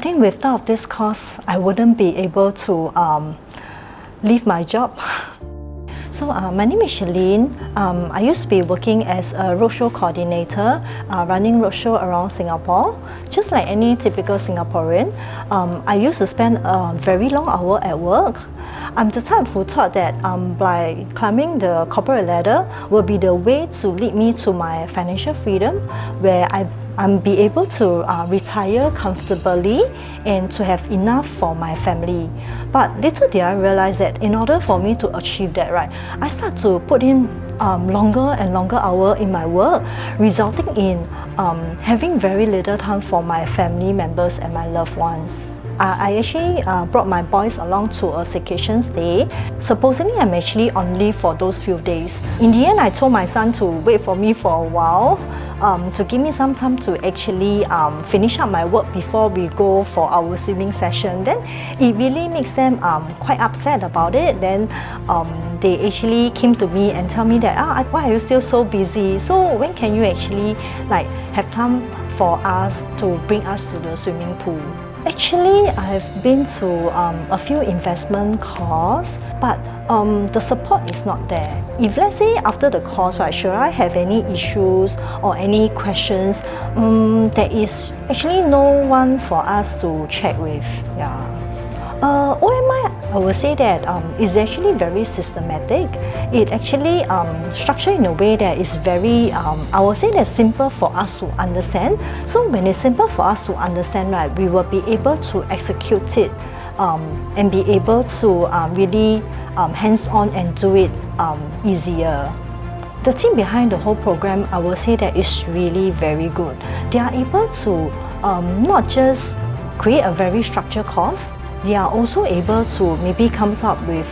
think without this course, I wouldn't be able to leave my job. So my name is Cherlyn. I used to be working as a roadshow coordinator, running roadshow around Singapore. Just like any typical Singaporean, I used to spend a very long hour at work. I'm the type who thought that by climbing the corporate ladder will be the way to lead me to my financial freedom, where I'm be able to retire comfortably and to have enough for my family. But little did I realize that in order for me to achieve that, right, I start to put in longer and longer hours in my work, resulting in having very little time for my family members and my loved ones. I actually brought my boys along to a staycation stay. Supposedly, I'm actually on leave for those few days. In the end, I told my son to wait for me for a while, to give me some time to actually finish up my work before we go for our swimming session. Then it really makes them quite upset about it. Then they actually came to me and tell me that, why are you still so busy? So when can you actually have time for us to bring us to the swimming pool? Actually, I've been to a few investment courses, but the support is not there. If let's say after the course, right, should I have any issues or any questions, there is actually no one for us to check with. Yeah. OMI, I would say that is actually very systematic. It actually structured in a way that is very, I would say that simple for us to understand. So when it's simple for us to understand, right, we will be able to execute it and be able to really hands-on and do it easier. The team behind the whole program, I will say that is really very good. They are able to not just create a very structured course, they are also able to maybe come up with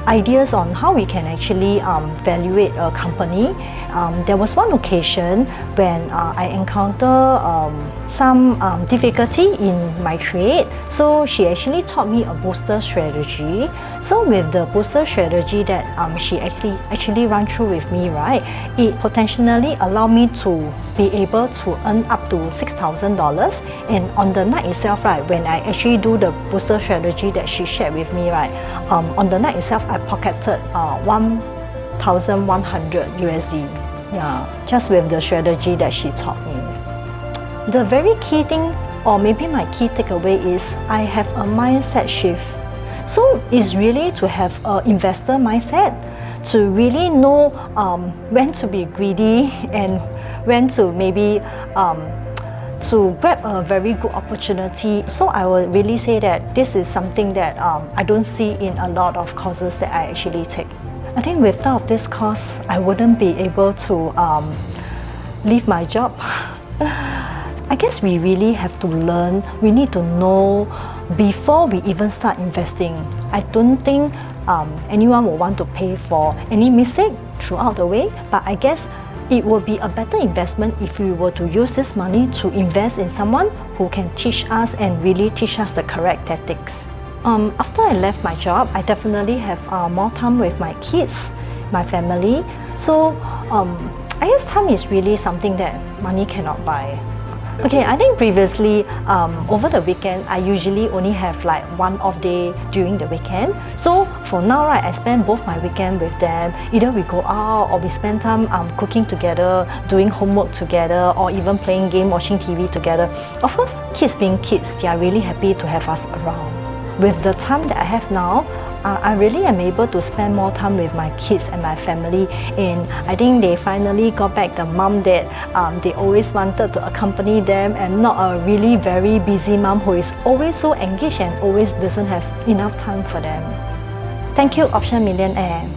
ideas on how we can actually evaluate a company. There was one occasion when I encountered some difficulty in my trade. So she actually taught me a booster strategy. So with the booster strategy that she actually ran through with me, right, it potentially allowed me to be able to earn up to $6,000. And on the night itself, right, when I actually do the booster strategy that she shared with me, right, on the night itself, I pocketed 1,100 USD. Yeah, just with the strategy that she taught me. The very key thing, or maybe my key takeaway, is I have a mindset shift. So it's really to have an investor mindset, to really know when to be greedy and when to maybe to grab a very good opportunity. So I will really say that this is something that I don't see in a lot of courses that I actually take. I think without this course, I wouldn't be able to leave my job. I guess we really have to learn, we need to know before we even start investing. I don't think anyone will want to pay for any mistake throughout the way, but I guess it would be a better investment if we were to use this money to invest in someone who can teach us and really teach us the correct tactics. After I left my job, I definitely have more time with my kids, my family. So I guess time is really something that money cannot buy. Okay, I think previously, over the weekend, I usually only have one off day during the weekend. So for now, right, I spend both my weekend with them. Either we go out or we spend time cooking together, doing homework together, or even playing game, watching TV together. Of course, kids being kids, they are really happy to have us around. With the time that I have now, I really am able to spend more time with my kids and my family, and I think they finally got back the mom that they always wanted to accompany them, and not a really very busy mom who is always so engaged and always doesn't have enough time for them. Thank you, Option Millionaire.